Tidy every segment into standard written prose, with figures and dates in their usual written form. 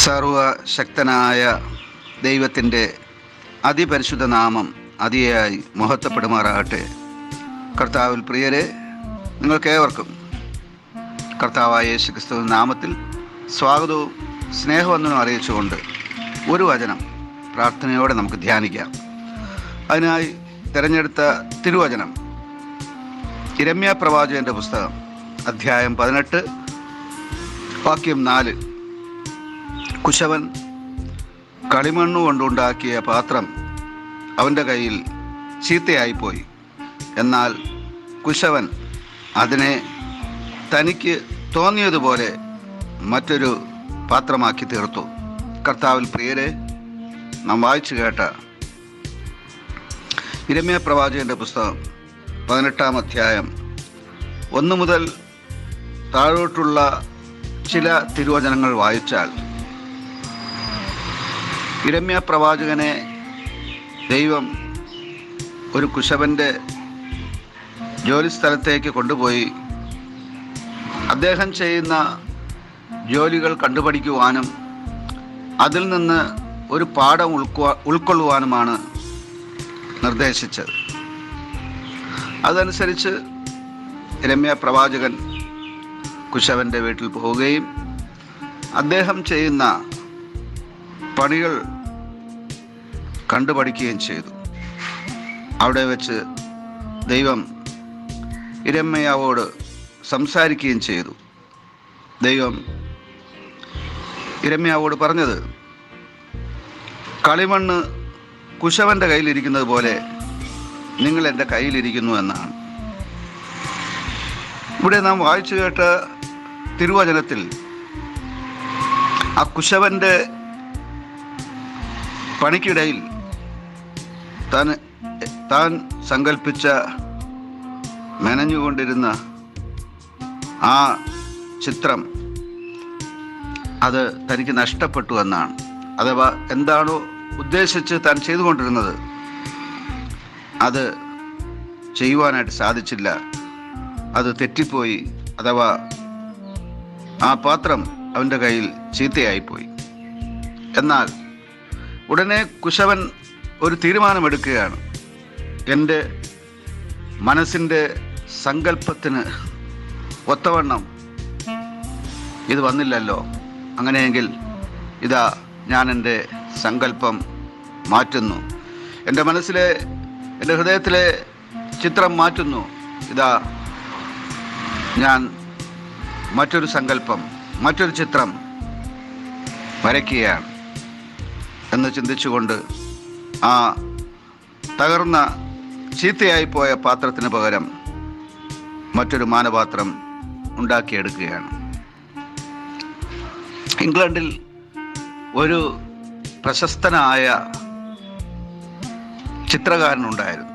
സർവശക്തനായ ദൈവത്തിൻ്റെ അതിപരിശുദ്ധ നാമം അതിയായി മഹത്വപ്പെടുമാറാകട്ടെ. കർത്താവിൽ പ്രിയരെ, നിങ്ങൾക്കേവർക്കും കർത്താവായ യേശുക്രിസ്തുവിന്റെ നാമത്തിൽ സ്വാഗതവും സ്നേഹവന്ദനവും അറിയിച്ചുകൊണ്ട് ഒരു വചനം പ്രാർത്ഥനയോടെ നമുക്ക് ധ്യാനിക്കാം. അതിനായി തിരഞ്ഞെടുത്ത തിരുവചനം യിരെമ്യാ പ്രവാചകൻ്റെ പുസ്തകം അധ്യായം 18 വാക്യം 4. കുശവൻ കളിമണ്ണു കൊണ്ടുണ്ടാക്കിയ പാത്രം അവൻ്റെ കയ്യിൽ ചീത്തയായിപ്പോയി, എന്നാൽ കുശവൻ അതിനെ തനിക്ക് തോന്നിയതുപോലെ മറ്റൊരു പാത്രമാക്കി തീർത്തു. കർത്താവിൽ പ്രിയരെ, നാം വായിച്ചു കേട്ട യിരെമ്യാ പ്രവാചകൻ്റെ പുസ്തകം 18-ാം അധ്യായം 1 മുതൽ താഴോട്ടുള്ള ചില തിരുവചനങ്ങൾ വായിച്ചാൽ, യിരെമ്യാ പ്രവാചകനെ ദൈവം ഒരു കുശവൻ്റെ ജോലിസ്ഥലത്തേക്ക് കൊണ്ടുപോയി അദ്ദേഹം ചെയ്യുന്ന ജോലികൾ കണ്ടുപഠിക്കുവാനും അതിൽ നിന്ന് ഒരു പാഠം ഉൾക്കൊള്ളുവാനുമാണ് നിർദ്ദേശിച്ചത്. അതനുസരിച്ച് യിരെമ്യാ പ്രവാചകൻ കുശവൻ്റെ വീട്ടിൽ പോവുകയും അദ്ദേഹം ചെയ്യുന്ന പണികൾ കണ്ടുപഠിക്കുകയും ചെയ്തു. അവിടെ വെച്ച് ദൈവം യിരെമ്യാവോട് സംസാരിക്കുകയും ചെയ്തു. ദൈവം യിരെമ്യാവോട് പറഞ്ഞത്, കളിമണ്ണ് കുശവൻ്റെ കയ്യിലിരിക്കുന്നത് പോലെ നിങ്ങൾ എൻ്റെ കയ്യിലിരിക്കുന്നു എന്നാണ്. ഇവിടെ നാം വായിച്ചു കേട്ട തിരുവചനത്തിൽ ആ കുശവൻ്റെ പണിക്കിടയിൽ താൻ സങ്കല്പിച്ച മെനഞ്ഞുകൊണ്ടിരുന്ന ആ ചിത്രം അത് തനിക്ക് നഷ്ടപ്പെട്ടു എന്നാണ്. അഥവാ എന്താണോ ഉദ്ദേശിച്ച് താൻ ചെയ്തുകൊണ്ടിരുന്നത് അത് ചെയ്യുവാനായിട്ട് സാധിച്ചില്ല, അത് തെറ്റിപ്പോയി. അഥവാ ആ പാത്രം അവൻ്റെ കയ്യിൽ ചീത്തയായിപ്പോയി. എന്നാൽ ഉടനെ കുശവൻ ഒരു തീരുമാനമെടുക്കുകയാണ്. എൻ്റെ മനസ്സിൻ്റെ സങ്കല്പത്തിന് ഒത്തവണ്ണം ഇത് വന്നില്ലല്ലോ, അങ്ങനെയെങ്കിൽ ഇതാ ഞാൻ എൻ്റെ സങ്കല്പം മാറ്റുന്നു, എൻ്റെ മനസ്സിലെ എൻ്റെ ഹൃദയത്തിലെ ചിത്രം മാറ്റുന്നു. ഇതാ ഞാൻ മറ്റൊരു സങ്കല്പം, മറ്റൊരു ചിത്രം വരയ്ക്കുകയാണ് എന്ന് ചിന്തിച്ചുകൊണ്ട് ആ തകർന്ന ചീത്തയായിപ്പോയ പാത്രത്തിന് പകരം മറ്റൊരു മാനപാത്രം ഉണ്ടാക്കിയെടുക്കുകയാണ്. ഇംഗ്ലണ്ടിൽ ഒരു പ്രശസ്തനായ ചിത്രകാരനുണ്ടായിരുന്നു.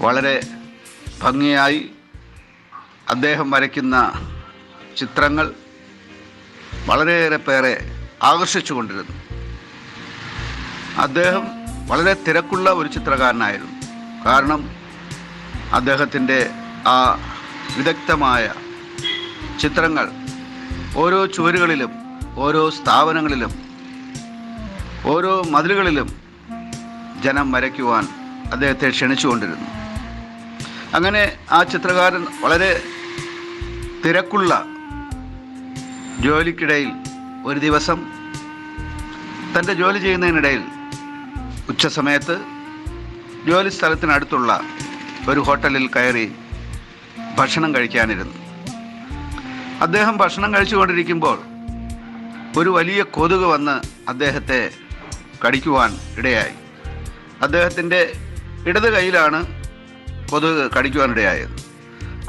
വളരെ ഭംഗിയായി അദ്ദേഹം വരയ്ക്കുന്ന ചിത്രങ്ങൾ വളരെയേറെ പേരെ ആകർഷിച്ചു കൊണ്ടിരുന്നു. അദ്ദേഹം വളരെ തിരക്കുള്ള ഒരു ചിത്രകാരനായിരുന്നു. കാരണം അദ്ദേഹത്തിൻ്റെ ആ വിദഗ്ധമായ ചിത്രങ്ങൾ ഓരോ ചുവരുകളിലും, ഓരോ സ്ഥാപനങ്ങളിലും, ഓരോ മതിലുകളിലും ജനം വരയ്ക്കുവാൻ അദ്ദേഹത്തെ ക്ഷണിച്ചുകൊണ്ടിരുന്നു. അങ്ങനെ ആ ചിത്രകാരൻ വളരെ തിരക്കുള്ള ജോലിക്കിടയിൽ ഒരു ദിവസം തൻ്റെ ജോലി ചെയ്യുന്നതിനിടയിൽ ഉച്ചസമയത്ത് ജോലി സ്ഥലത്തിനടുത്തുള്ള ഒരു ഹോട്ടലിൽ കയറി ഭക്ഷണം കഴിക്കാനിരുന്നു. അദ്ദേഹം ഭക്ഷണം കഴിച്ചുകൊണ്ടിരിക്കുമ്പോൾ ഒരു വലിയ കൊതുക് വന്ന് അദ്ദേഹത്തെ കടിക്കുവാൻ ഇടയായി. അദ്ദേഹത്തിൻ്റെ ഇടത് കൈയിലാണ് കൊതുക് കടിക്കുവാനിടയായത്.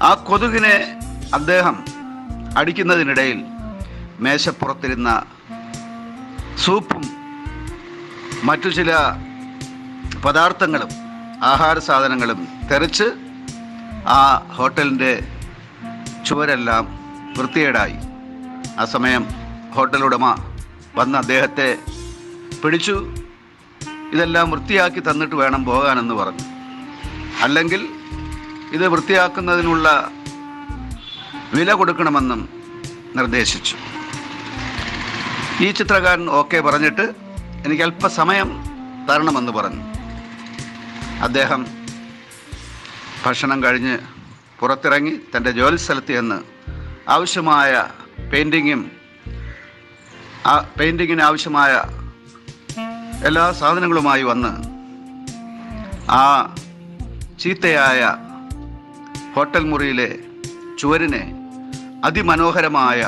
ആ കൊതുകിനെ അദ്ദേഹം അടിക്കുന്നതിനിടയിൽ മേശപ്പുറത്തിരുന്ന സൂപ്പും മറ്റു ചില പദാർത്ഥങ്ങളും ആഹാര സാധനങ്ങളും തെറിച്ച് ആ ഹോട്ടലിൻ്റെ ചുവരെല്ലാം വൃത്തികേടായി. ആ സമയം ഹോട്ടൽ ഉടമ വന്ന് അദ്ദേഹത്തെ പിടിച്ചു. ഇതെല്ലാം വൃത്തിയാക്കി തന്നിട്ട് വേണം പോകാനെന്ന് പറഞ്ഞു. അല്ലെങ്കിൽ ഇത് വൃത്തിയാക്കുന്നതിനുള്ള വില കൊടുക്കണമെന്നും നിർദ്ദേശിച്ചു. ഈ ചിത്രകാരൻ ഓക്കെ പറഞ്ഞിട്ട് എനിക്ക് അല്പസമയം തരണമെന്ന് പറഞ്ഞു. അദ്ദേഹം ഭക്ഷണം കഴിഞ്ഞ് പുറത്തിറങ്ങി തൻ്റെ ജോലിസ്ഥലത്ത് ചെന്ന് ആവശ്യമായ പെയിൻറ്റിങ്ങിന് ആവശ്യമായ എല്ലാ സാധനങ്ങളുമായി വന്ന് ആ ചീത്തയായ ഹോട്ടൽ മുറിയിലെ ചുവരിനെ അതിമനോഹരമായ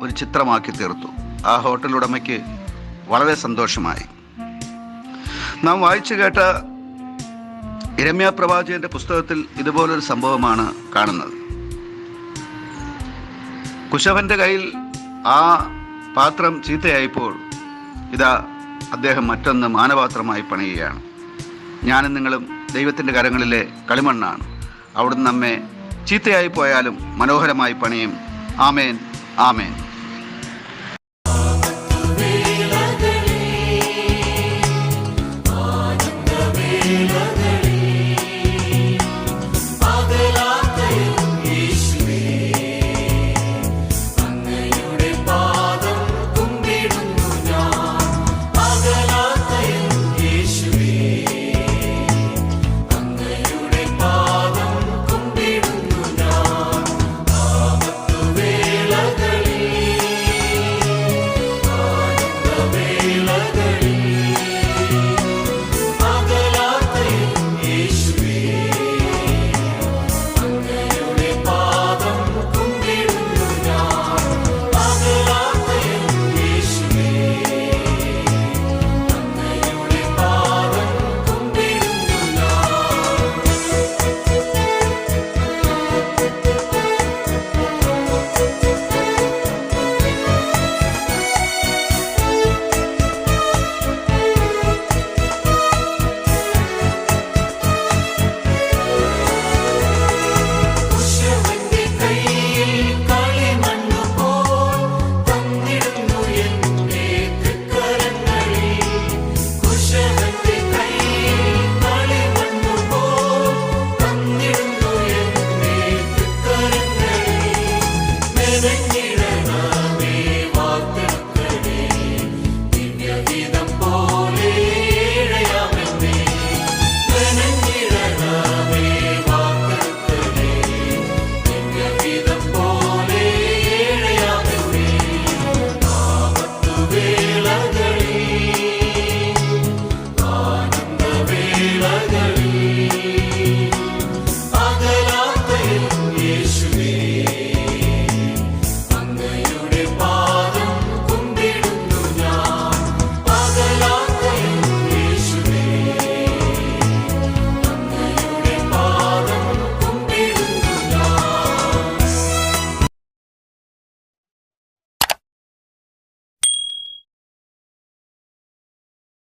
ഒരു ചിത്രമാക്കി തീർത്തു. ആ ഹോട്ടൽ ഉടമയ്ക്ക് വളരെ സന്തോഷമായി. നാം വായിച്ചു കേട്ട യിരെമ്യാ പ്രവാചകന്റെ പുസ്തകത്തിൽ ഇതുപോലൊരു സംഭവമാണ് കാണുന്നത്. കുശവന്റെ കയ്യിൽ ആ പാത്രം ചീത്തയായപ്പോൾ ഇതാ അദ്ദേഹം മറ്റൊന്ന് മാനപാത്രമായി പണിയുകയാണ്. ഞാനും നിങ്ങളും ദൈവത്തിൻ്റെ കരങ്ങളിലെ കളിമണ്ണാണ്. അവിടുന്ന് നമ്മെ ചീത്തയായി പോയാലും മനോഹരമായി പണിയും. ആമേൻ, ആമേൻ.